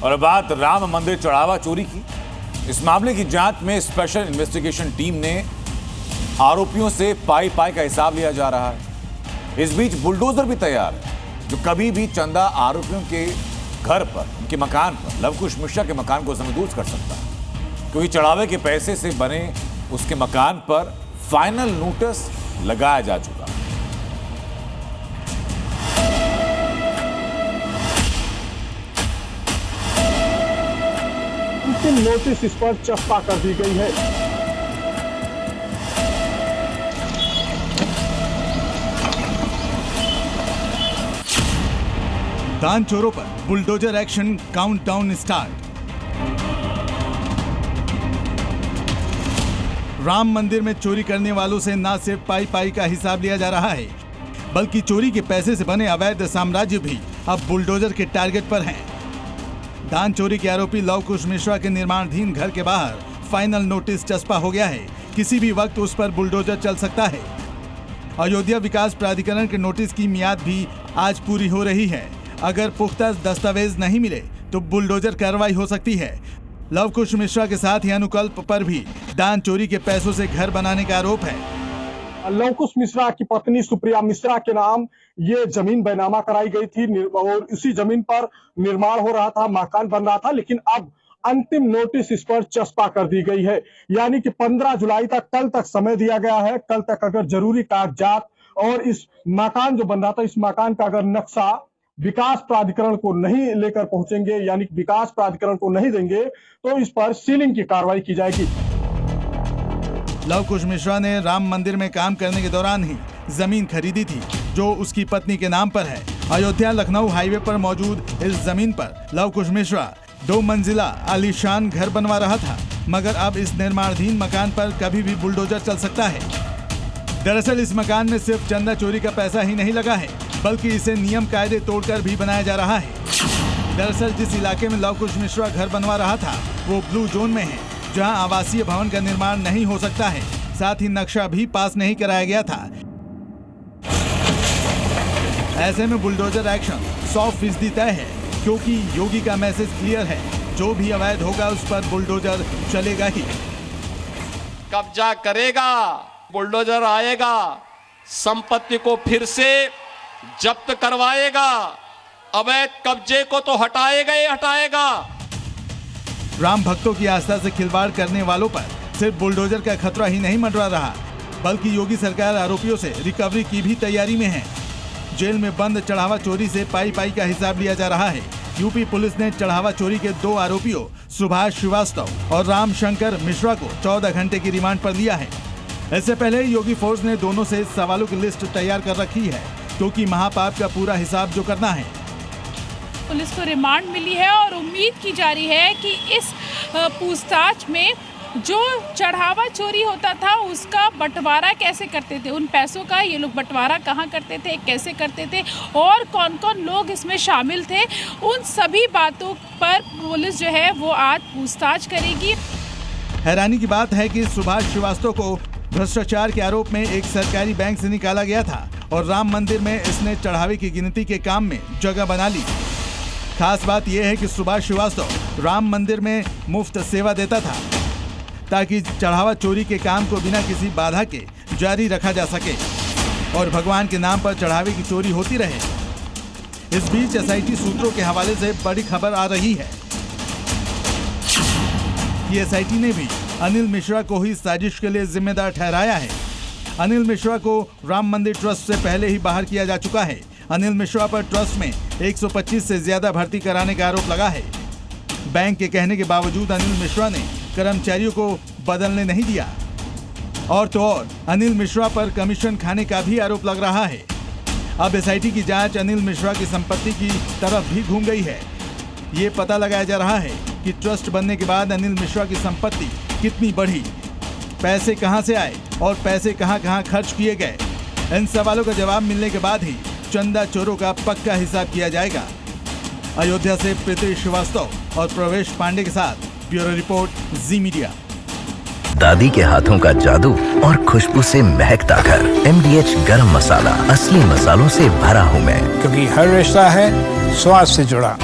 और बात राम मंदिर चढ़ावा चोरी की। इस मामले की जांच में स्पेशल इन्वेस्टिगेशन टीम ने आरोपियों से पाई पाई का हिसाब लिया जा रहा है। इस बीच बुलडोजर भी तैयार है जो कभी भी चंदा आरोपियों के घर पर, उनके मकान पर, लवकुश मिश्रा के मकान को जमींदोज कर सकता है, क्योंकि चढ़ावे के पैसे से बने उसके मकान पर फाइनल नोटिस लगाया जा चुका है। अंतिम नोटिस इस पर चस्पा कर दी गई है। दान चोरों पर bulldozer action, countdown start. Ram मंदिर में चोरी करने वालों से न सिर्फ पाई पाई का हिसाब लिया जा रहा है, बल्कि चोरी के पैसे से बने अवैध साम्राज्य भी अब बुलडोजर के टारगेट पर हैं। दान चोरी के आरोपी लवकुश मिश्रा के निर्माणाधीन घर के बाहर फाइनल नोटिस चस्पा हो गया है। किसी भी वक्त उस पर बुलडोजर चल सकता है। अयोध्या विकास प्राधिकरण के नोटिस की मियाद भी आज पूरी हो रही है। अगर पुख्ता दस्तावेज नहीं मिले तो बुलडोजर कार्रवाई हो सकती है। लवकुश मिश्रा के साथ ही अनुकल्प पर भी दान चोरी के पैसों से घर बनाने का आरोप है। लवकुश मिश्रा की पत्नी सुप्रिया मिश्रा के नाम ये जमीन बैनामा कराई गई थी और इसी जमीन पर निर्माण हो रहा था, मकान बन रहा था, लेकिन अब अंतिम नोटिस इस पर चस्पा कर दी गई है। यानी कि 15 जुलाई तक, कल तक समय दिया गया है। कल तक अगर जरूरी कागजात और इस मकान जो बन रहा था, इस मकान का अगर नक्शा विकास प्राधिकरण को नहीं लेकर पहुंचेंगे, यानी विकास प्राधिकरण को नहीं देंगे, तो इस पर सीलिंग की कार्रवाई की जाएगी। लवकुश मिश्रा ने राम मंदिर में काम करने के दौरान ही जमीन खरीदी थी जो उसकी पत्नी के नाम पर है। अयोध्या लखनऊ हाईवे पर मौजूद इस जमीन पर लवकुश मिश्रा 2 मंजिला आलीशान घर बनवा रहा था, मगर अब इस निर्माणाधीन मकान पर कभी भी बुलडोजर चल सकता है। दरअसल इस मकान में सिर्फ चंदा चोरी का पैसा ही नहीं लगा है, बल्कि इसे नियम कायदे तोड़कर भी बनाया जा रहा है। दरअसल जिस इलाके में लवकुश मिश्रा घर बनवा रहा था वो ब्लू जोन में है, जहां आवासीय भवन का निर्माण नहीं हो सकता है। साथ ही नक्शा भी पास नहीं कराया गया था। ऐसे में बुलडोजर एक्शन 100% तय है, क्योंकि योगी का मैसेज क्लियर है, जो भी अवैध होगा उस पर बुलडोजर चलेगा ही। कब्जा करेगा, बुलडोजर आएगा, संपत्ति को फिर से जब्त करवाएगा, अवैध कब्जे को तो हटाएगा ही हटाएगा। राम भक्तों की आस्था से खिलवाड़ करने वालों पर सिर्फ बुलडोजर का खतरा ही नहीं मंडरा रहा, बल्कि योगी सरकार आरोपियों से रिकवरी की भी तैयारी में है। जेल में बंद चढ़ावा चोरी से पाई पाई का हिसाब लिया जा रहा है। यूपी पुलिस ने चढ़ावा चोरी के 2 आरोपियों सुभाष श्रीवास्तव और राम शंकर मिश्रा को 14 घंटे की रिमांड पर लिया है। इससे पहले योगी फोर्स ने दोनों से सवालों की लिस्ट तैयार कर रखी है, क्योंकि महापाप का पूरा हिसाब जो करना है। पुलिस को रिमांड मिली है और उम्मीद की जा रही है कि इस पूछताछ में जो चढ़ावा चोरी होता था उसका बंटवारा कैसे करते थे, उन पैसों का ये लोग बंटवारा कहाँ करते थे, कैसे करते थे और कौन कौन लोग इसमें शामिल थे, उन सभी बातों पर पुलिस जो है वो आज पूछताछ करेगी। हैरानी की बात है कि सुभाष श्रीवास्तव को भ्रष्टाचार के आरोप में एक सरकारी बैंक से निकाला गया था और राम मंदिर में इसने चढ़ावे की गिनती के काम में जगह बना ली। खास बात यह है कि सुभाष श्रीवास्तव राम मंदिर में मुफ्त सेवा देता था, ताकि चढ़ावा चोरी के काम को बिना किसी बाधा के जारी रखा जा सके और भगवान के नाम पर चढ़ावे की चोरी होती रहे। इस बीच एसआईटी सूत्रों के हवाले से बड़ी खबर आ रही है कि एसआईटी ने भी अनिल मिश्रा को ही साजिश के लिए जिम्मेदार ठहराया है। अनिल मिश्रा को राम मंदिर ट्रस्ट से पहले ही बाहर किया जा चुका है। अनिल मिश्रा पर ट्रस्ट में 125 से ज्यादा भर्ती कराने का आरोप लगा है। बैंक के कहने के बावजूद अनिल मिश्रा ने कर्मचारियों को बदलने नहीं दिया। और तो और अनिल मिश्रा पर कमीशन खाने का भी आरोप लग रहा है। अब एसआईटी की जांच अनिल मिश्रा की संपत्ति की तरफ भी घूम गई है। ये पता लगाया जा रहा है कि ट्रस्ट बनने के बाद अनिल मिश्रा की संपत्ति कितनी बढ़ी, पैसे कहां से आए और पैसे कहां खर्च किए गए। इन सवालों का जवाब मिलने के बाद ही चंदा चोरों का पक्का हिसाब किया जाएगा। अयोध्या से प्रीति श्रीवास्तव और प्रवेश पांडे के साथ ब्यूरो रिपोर्ट, जी मीडिया। दादी के हाथों का जादू और खुशबू से महकता घर। MDH गरम मसाला, असली मसालों से भरा हूँ मैं, क्योंकि हर रिश्ता है स्वाद से जुड़ा।